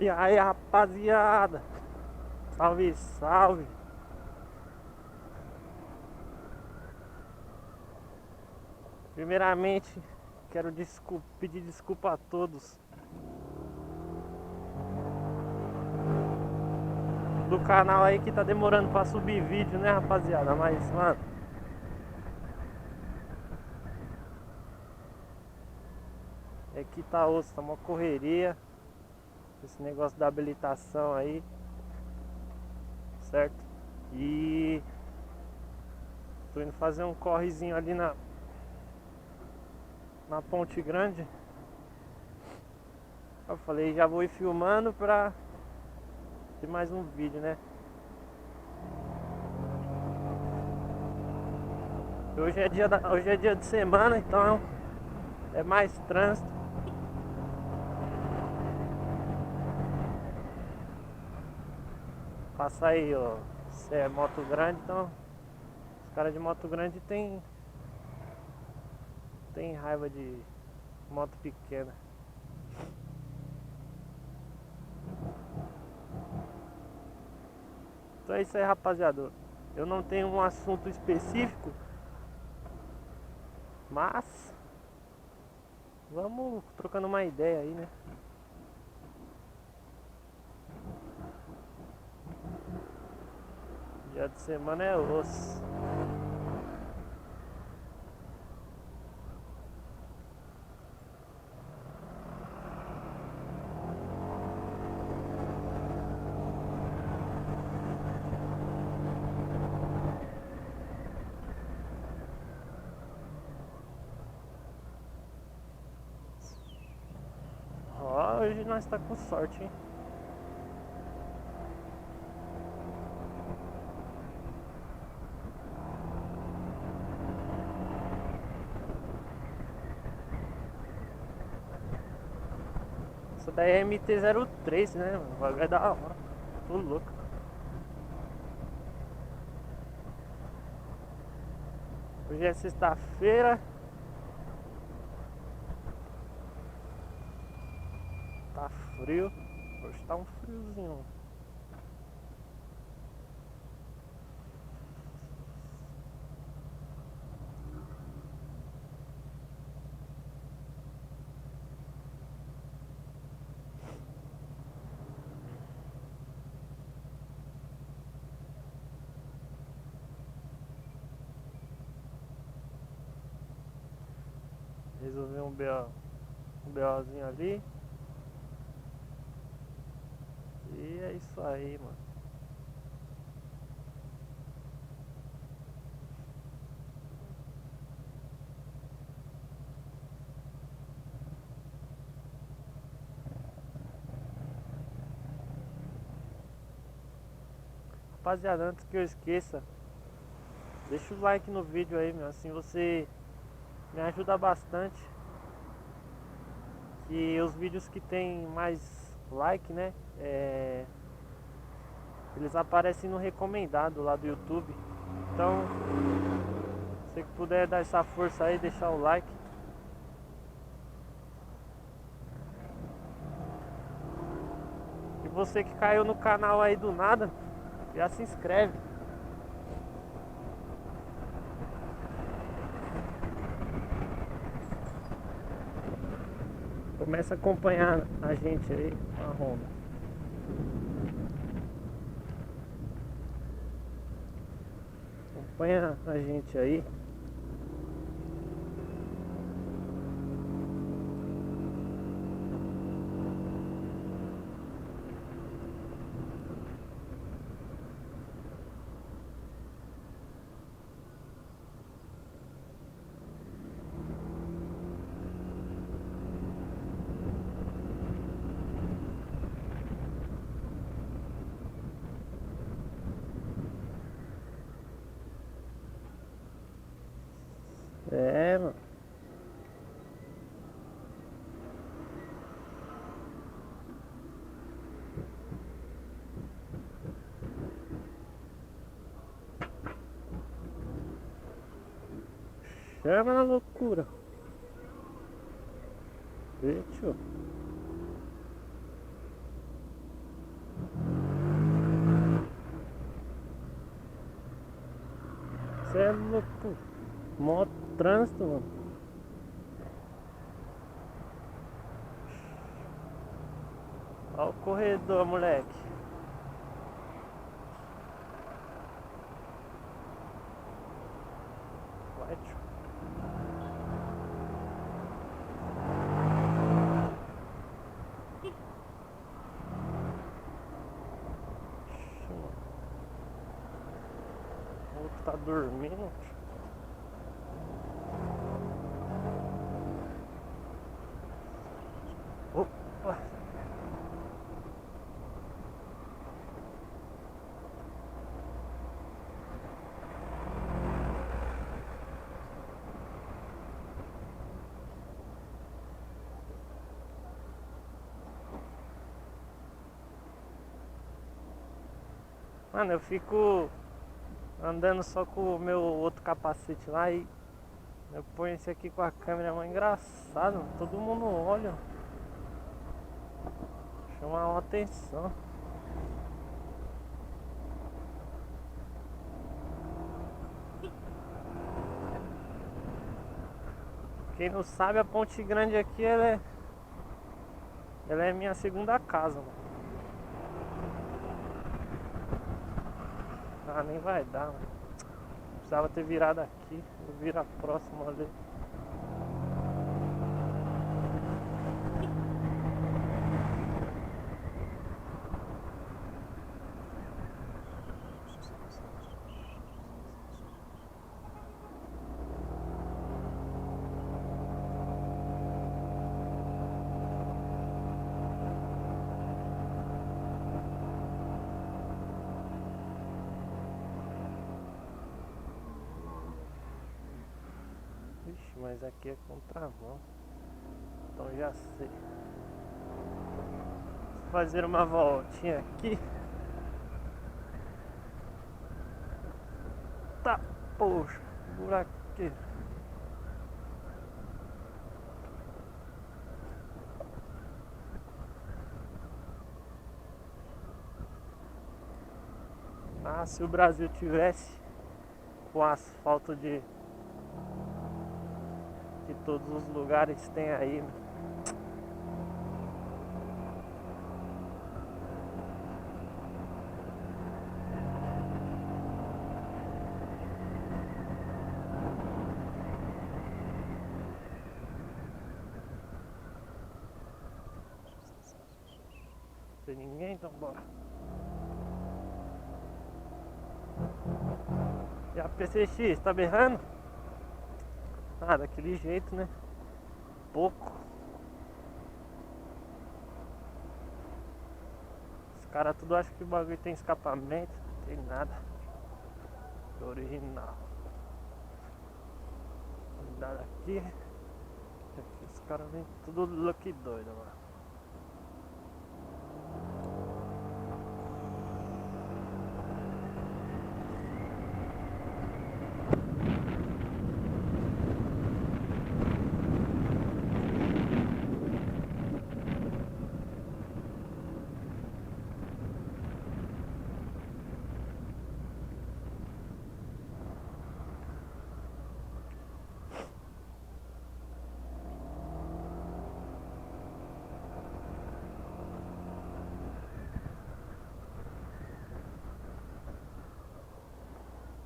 E aí, rapaziada, salve, salve. Primeiramente, quero pedir desculpa a todos do canal aí que tá demorando pra subir vídeo, né, rapaziada? Mas, mano, é que tá osso, tá uma correria. Esse negócio da habilitação aí, certo? E tô indo fazer um correzinho ali na Ponte Grande. Eu falei, já vou ir filmando pra ter mais um vídeo, né? Hoje é dia de semana, então é mais trânsito. Passa aí, ó. Se é moto grande, então os caras de moto grande tem raiva de moto pequena. Então é isso aí, rapaziada. Eu não tenho um assunto específico, mas vamos trocando uma ideia aí, né? Dia de semana é osso. Ó, hoje nós tá com sorte, hein? Essa daí é MT-03, né? O bagulho é da hora. Tô louco. Hoje é sexta-feira. Tá frio. Hoje tá um friozinho. Resolvi um BOzinho ali. E é isso aí, mano. Rapaziada, antes que eu esqueça, deixa o like no vídeo aí, meu. Assim você me ajuda bastante. Que os vídeos que tem mais like, né? Eles aparecem no recomendado lá do YouTube. Então, se você puder dar essa força aí, deixar o like. E você que caiu no canal aí do nada, já se inscreve. Começa a acompanhar a gente aí, a Honda. Acompanha a gente aí. É, mano. Chama na loucura. Bicho. Cê é louco. Mó trânsito, mano. Olha o corredor, moleque. Vai, tio. Ixi, mano. O outro tá dormindo. Opa. Mano, eu fico andando só com o meu outro capacete lá e eu ponho esse aqui com a câmera, é mó engraçado, mano. Todo mundo olha. Chama a atenção. Quem não sabe, a Ponte Grande aqui, ela é minha segunda casa, mano. Ah, nem vai dar, mano. Precisava ter virado aqui. Vou virar próximo ali. Ixi, mas aqui é contramão. Então já sei. Vou fazer uma voltinha aqui. Tá, poxa, buraqueiro. Ah, se o Brasil tivesse com asfalto de que todos os lugares tem aí, né? Não tem ninguém, então bora. E a PCX, tá berrando? Ah, daquele jeito, né? Pouco. Os caras tudo acham que o bagulho tem escapamento. Não tem nada. Original. Cuidado aqui. Aqui os caras vêm tudo louco e doido, mano.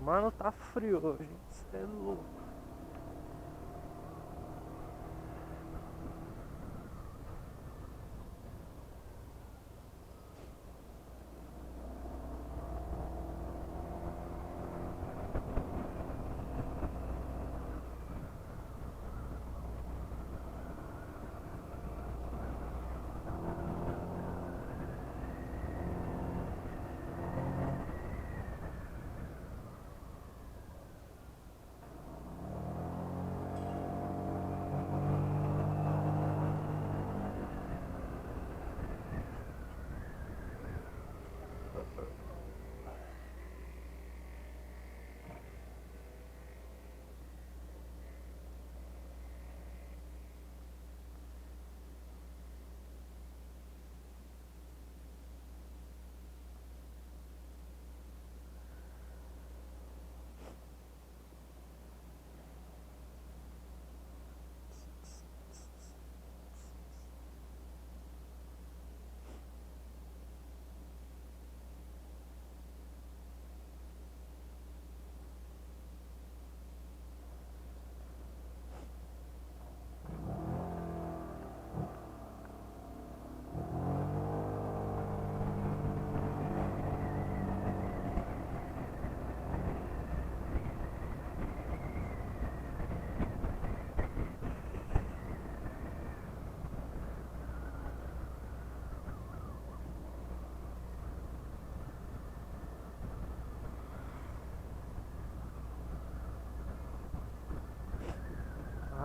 Mano, tá frio hoje, cê é louco.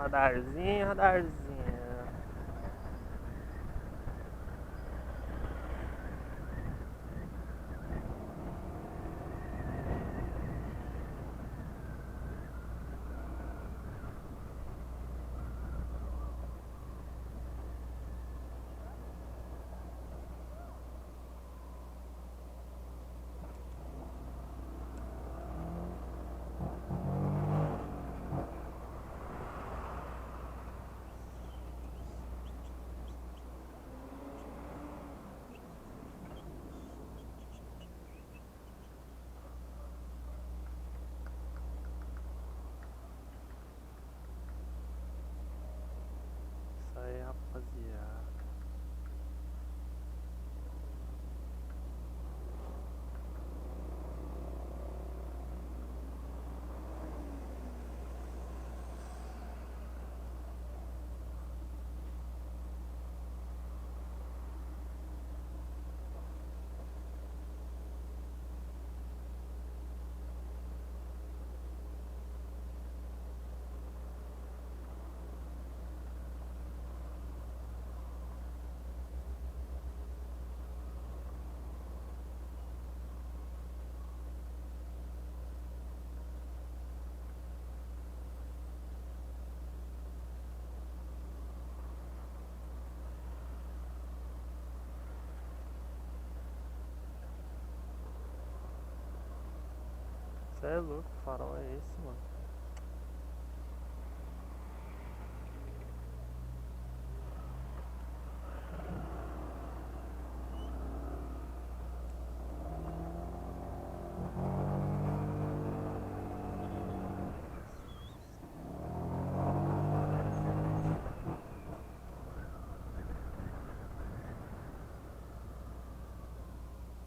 Radarzinho, radarzinho. Isso aí, rapaziada. Cê é louco, que farol é esse, mano?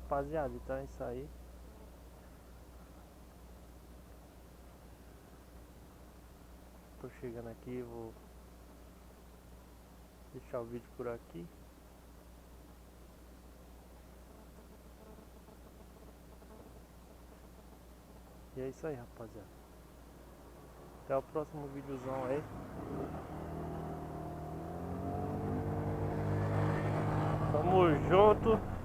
Rapaziada, então é isso aí. Tô chegando aqui, vou deixar o vídeo por aqui. E é isso aí, rapaziada. Até o próximo videozão aí. Tamo junto.